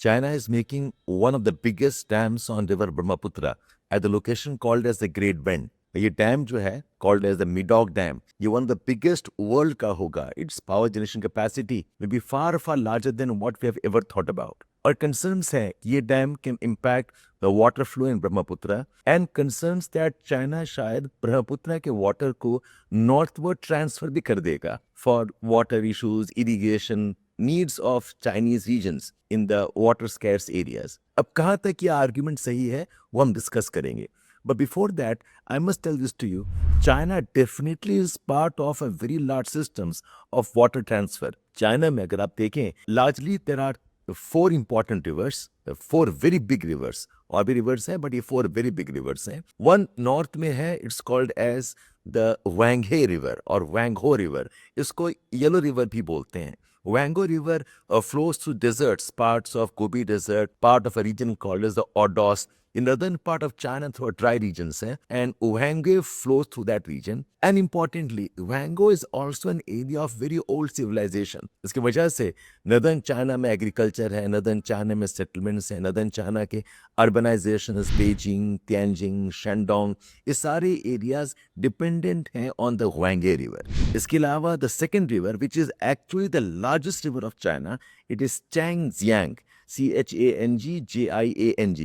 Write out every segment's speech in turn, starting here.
China is making one of the biggest dams on river Brahmaputra at the location called as the Great Bend. ये dam जो है called as the Midog Dam, ये one of the biggest world का होगा. Its power generation capacity may be far larger than what we have ever thought about. और concerns है कि ये dam can impact the water flow in Brahmaputra and concerns that China शायद ब्रह्मपुत्र के water को northward transfer भी कर देगा for water issues, irrigation needs of Chinese regions in the water scarce areas. अब कहाँ तक ये आर्ग्यूमेंट सही है वो हम डिस्कस करेंगे. But before that, I must tell this to you. China definitely is part of a very large systems of water transfer. China में अगर आप देखें, largely there are four important rivers, four very big rivers. और भी rivers हैं, but ये four very big rivers हैं. One north में है, it's called as the Wanghe River और Wangho River. इसको Yellow River भी बोलते हैं. Wango River flows through deserts, parts of Gobi Desert, part of a region called as the Ordos, in northern part of China through dry regions, and Wango flows through that region. And importantly, Wango is also an area of very old civilization. इसकी वजह से northern China में agriculture है, northern China में settlements है, northern China के urbanization is Beijing, Tianjin, Shandong, ये सारे areas dependent हैं on the Wange River. इसके अलावा the second river, which is actually the largest river of China, it is Changjiang. Changjiang,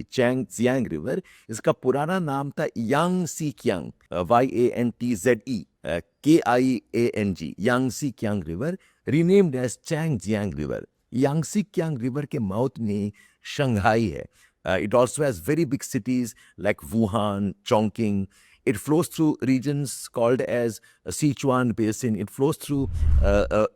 Changjiang River. इसका पुराना नाम था Yangtze Kiang, Yantze, Kiang, Yangtze Kiang River, renamed as Changjiang River. Yangtze Kiang River के mouth में Shanghai है. It also has very big cities like Wuhan, Chongqing. It flows through regions called as Sichuan Basin. It flows through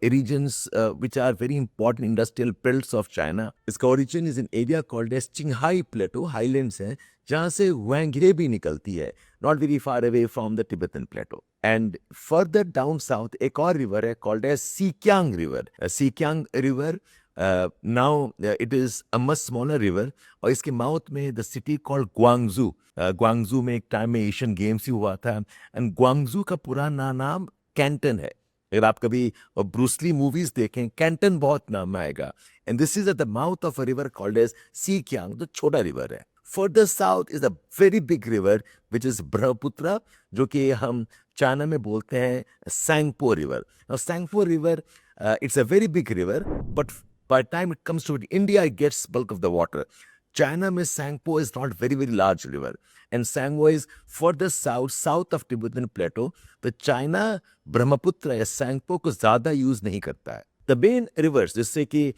regions which are very important industrial belts of China. Its origin is an area called as Qinghai Plateau, highlands है, जहाँ से Wanghe भी निकलती है, not very far away from the Tibetan Plateau. And further down south, एक और river है called as Sikyang River. Sikyang River, now it is a much smaller river और इसके माउथ में the city called Guangzhou. Gwangju में एक time में Asian games ही हुआ था एंड ग्वांगजू का पुराना नाम कैंटन है. अगर आप कभी ब्रूसली मूवीज देखें, कैंटन बहुत नाम आएगा. And this is at the mouth of a river called as Sikiang, जो छोटा रिवर है. Further south is a very big river which is Brahmaputra, जो कि हम चाइना में बोलते हैं Sangpo river. Sangpo river it's a very big river, but by time it comes to India it gets bulk of the water. China में Sangpo is not very large river, and Sangpo is further south of Tibetan Plateau. The China Brahmaputra या Sangpo को ज़्यादा use नहीं करता है. The main rivers जिससे कि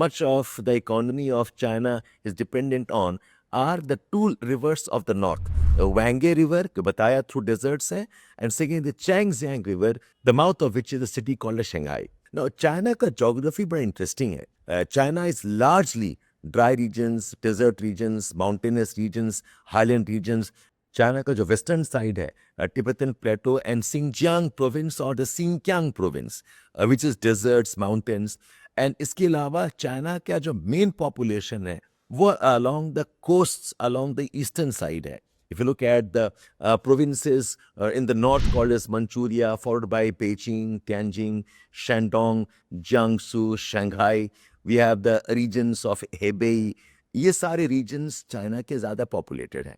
much of the economy of China is dependent on are the two rivers of the north. The Wange River जो बताया through deserts है, and second the Changjiang River, the mouth of which is a city called Shanghai. Now China का geography बड़ा interesting है. China is largely dry regions, desert regions, mountainous regions, highland regions. China का जो western side है, Tibetan plateau and Xinjiang province और the Xinjiang province, which is deserts, mountains. And इसके अलावा China का जो मेन पॉपुलेशन है वो along the coast, along the eastern side है. If you look at the provinces in the north called as Manchuria, followed by Beijing, Tianjin, Shandong, Jiangsu, Shanghai, we have the regions of Hebei. ये सारे regions China के ज़्यादा populated हैं.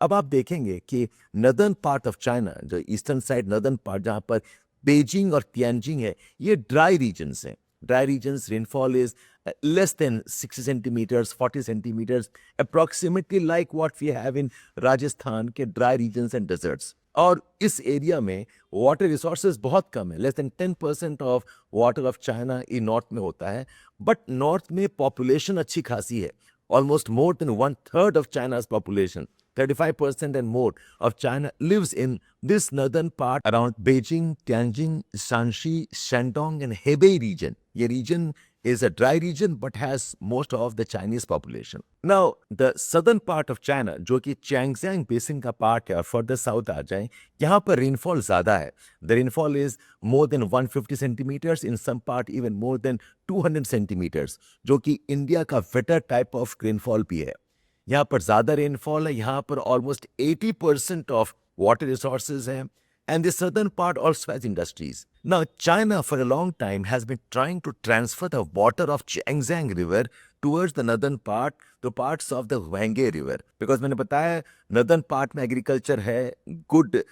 अब आप देखेंगे कि northern part of China, जो eastern side northern part जहाँ पर Beijing और Tianjin है, ये dry regions हैं. Dry regions rainfall is less than 60 centimeters, 40 centimeters, approximately like what we have in Rajasthan के dry regions and deserts. और इस एरिया में वाटर रिसोर्सेज बहुत कम है. Less than 10% of water of China E north में होता है, बट नॉर्थ में पॉपुलेशन अच्छी खासी है. Almost more than 1/3 of China's population, 35% and more of China lives in this northern part around Beijing, Tianjin, Shanxi, Shandong and Hebei region. ये region is a dry region but has most of the Chinese population. Now, the southern part of China, जो कि Changjiang Basin का part है और further south आ जाएं, यहाँ पर rainfall ज़्यादा है. The rainfall is more than 150 centimeters, in some part even more than 200 centimeters, जो कि इंडिया का wetter type of rainfall भी है. यहाँ पर ज़्यादा rainfall है, यहाँ पर almost 80% of water resources हैं. And the southern part also has industries. Now, China for a long time has been trying to transfer the water of Changjiang River towards the northern part, the parts of the Whange River. Because मैंने बताया northern part में agriculture है, good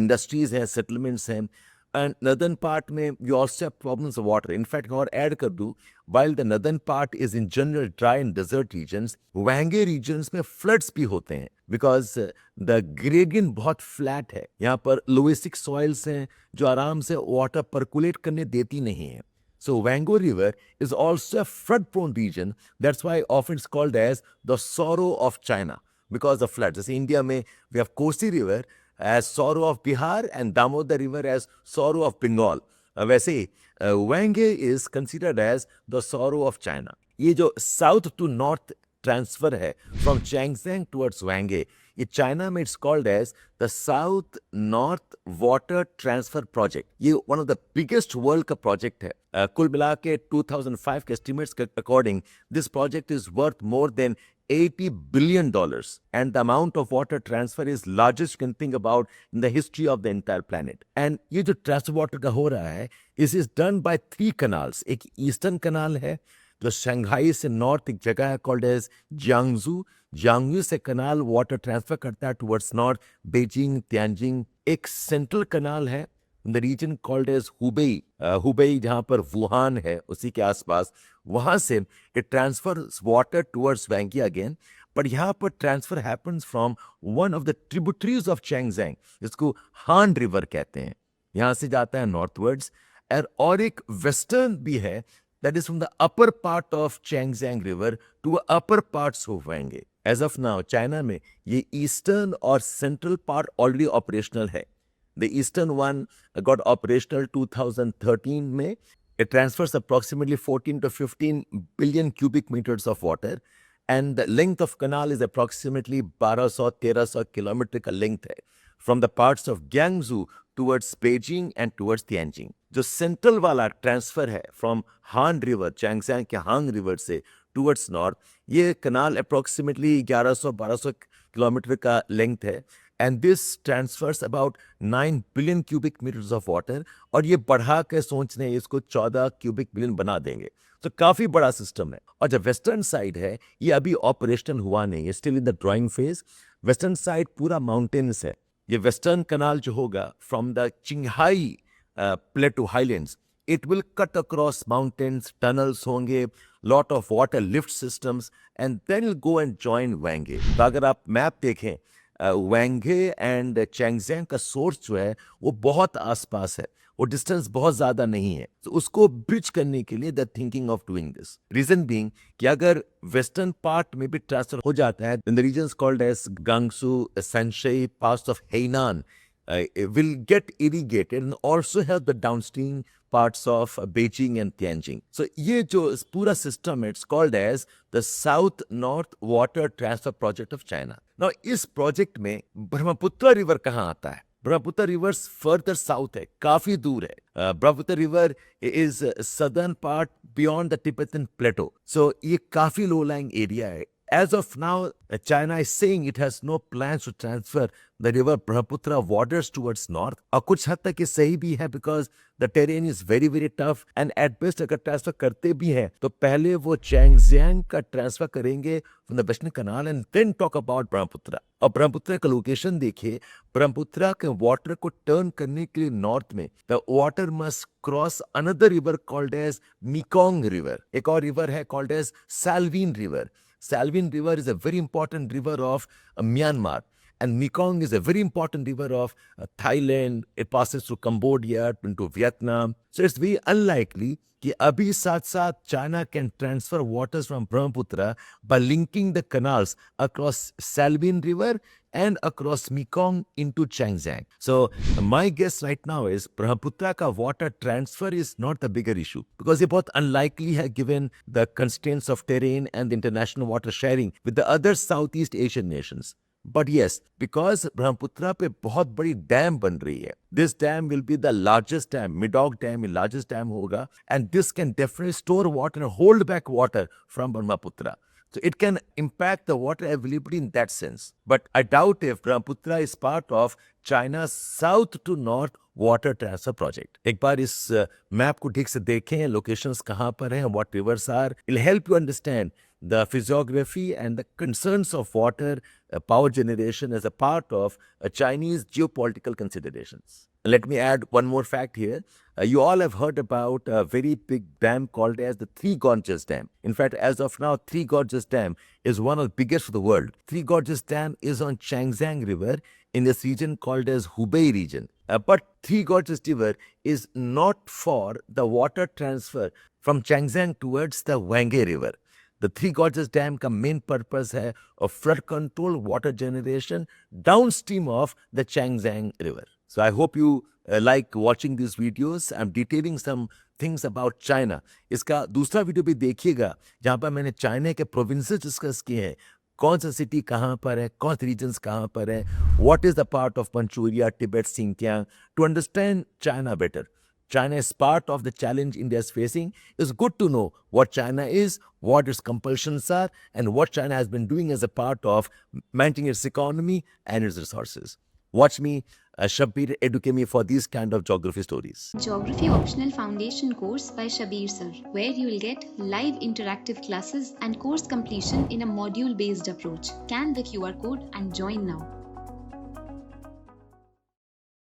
industries हैं, settlements हैं, and northern part में you also have problems of water. In fact, और add कर दूँ, while the northern part is in general dry and desert regions, Whange regions में floods भी होते हैं because the gradient बहुत flat है. यहाँ पर loesstic soils हैं जो आराम से water percolate करने देती नहीं है. So Wango River is also a flood-prone region. That's why often it's called as the sorrow of China because of floods. जैसे इंडिया में we have Kosi River as sorrow of Bihar and Damodar River as sorrow of Bengal. वैसे ही Wange is considered as the sorrow of China. ये जो south to north transfer है from Changjiang towards Wange, ये China में it's called as the south north water transfer project. ये one of the biggest world का project है. कुल मिला के 2005 के एस्टिमेट्स के according this project is worth more than $80 billion, and the amount of water transfer is largest you can think about in the history of the entire planet. And ये जो transfer water का हो रहा है, इस is done by 3 canals. एक eastern कनाल है जो शंघाई से नॉर्थ एक जगह है कॉल्ड एज जियांगजू से कनाल वाटर ट्रांसफर करता है टुवर्ड्स नॉर्थ बेजिंग तियानजिंग. एक सेंट्रल कनाल है in the region called as Hubei जहाँ पर वुहान है उसी के आसपास. वहाँ से it transfers water towards Wange again. पर यहाँ पर transfer happens from one of the tributaries of Changjiang जिसको हान रिवर कहते हैं. यहाँ से जाता है नॉर्थवर्ड्स. और एक वेस्टर्न भी है that is from the upper part of Changjiang River to upper parts of Wange. As of now, China में ये eastern और central part already operational है. The eastern one got operational 2013 में. It transfers approximately 14 to 15 billion cubic meters of water, and the length of canal is approximately 1200-1300 kilometer का length है from the parts of Jiangsu towards Beijing and towards Tianjin. जो central वाला transfer है from Han river Changjiang के Hang river से towards north, ये canal approximately 1100-1200 kilometre का length है. And this transfers about 9 billion cubic metres of water. और ये बढ़ा के सोच रहे हैं इसको 14 क्यूबिक बिलियन बना देंगे. तो काफ़ी बड़ा सिस्टम है. और जो वेस्टर्न साइड है ये अभी ऑपरेशनल हुआ नहीं है, still in the drawing phase. Western side पूरा माउंटेन्स है. ये वेस्टर्न कनाल जो होगा फ्रॉम द चिंगहाई plateau highlands, it will cut across mountains, tunnels होंगे, lot of water lift systems, and then it'll go and join Wange. तो अगर आप मैप देखें Wange and Changjiang का सोर्स जो है वो बहुत आसपास है, वो डिस्टेंस बहुत ज़्यादा नहीं है. तो उसको ब्रिज करने के लिए the thinking of doing this. Reason being कि अगर वेस्टर्न पार्ट में भी ट्रांसफर हो जाता है in the regions called as Gansu, Shaanxi, parts of Henan will get irrigated and also help the downstream parts of Beijing and Tianjin. So ये जो पूरा system है, it's called as the South North Water Transfer Project of China. Now इस project में Brahmaputra river कहाँ आता है? Brahmaputra river further south है, काफी दूर है. Brahmaputra river is southern part beyond the Tibetan plateau. So ये काफी लो लाइंग एरिया है. As of now, China is saying it has no plans to transfer the river Brahmaputra waters towards north. और कुछ हद तक ये सही भी है because the terrain is very very tough, and at best अगर ट्रांसफर करते भी हैं तो पहले वो चैंगजियांग का ट्रांसफर करेंगे from the Western Canal and then talk about Brahmaputra. और ब्रह्मपुत्र का लोकेशन देखिए, ब्रह्मपुत्र के वाटर को टर्न करने के लिए नॉर्थ में the water must cross another river called as Mekong River. एक और रिवर है called as Salween River. Salween River is a very important river of Myanmar, and Mekong is a very important river of Thailand. It passes through Cambodia into Vietnam. So it's very unlikely कि अभी साथ साथ China can transfer waters from Brahmaputra by linking the canals across Salween River and across Mekong into Changjiang. So my guess right now is Brahmaputra का water transfer is not the bigger issue because ये बहुत unlikely है given the constraints of terrain and the international water sharing with the other Southeast Asian nations. But yes, because Brahmaputra पे बहुत बड़ी dam बन रही है, this dam will be the largest dam, Midog Dam the largest dam होगा, and this can definitely store water and hold back water from Brahmaputra. So it can impact the water availability in that sense. But I doubt if Brahmaputra is part of China's south to north water transfer project. एक बार इस map को ठीक से देखें, locations कहाँ पर हैं, what rivers are. It'll help you understand the physiography and the concerns of water power generation as a part of Chinese geopolitical considerations. Let me add one more fact here. You all have heard about a very big dam called as the Three Gorges Dam. In fact, as of now, Three Gorges Dam is one of the biggest of the world. Three Gorges Dam is on Changjiang River in this region called as Hubei region. But Three Gorges River is not for the water transfer from Changjiang towards the Wanghe River. The Three Gorges Dam का main purpose है of flood control, water generation downstream of the Changjiang River. So I hope you like watching these videos. I'm detailing some things about China. इसका दूसरा video भी देखिएगा जहाँ पर मैंने China के प्रोविंसेस डिस्कस किए हैं. कौन सा सिटी कहाँ पर है, कौन से रीजन्स कहाँ पर है, what is the part of Manchuria, Tibet, Xinjiang. To understand China better, China is part of the challenge India is facing. It's good to know what China is, what its compulsions are, and what China has been doing as a part of managing its economy and its resources. Watch me, Shabbir, educate me for these kind of geography stories. Geography Optional Foundation course by Shabbir Sir, where you will get live interactive classes and course completion in a module-based approach. Scan the QR code and join now.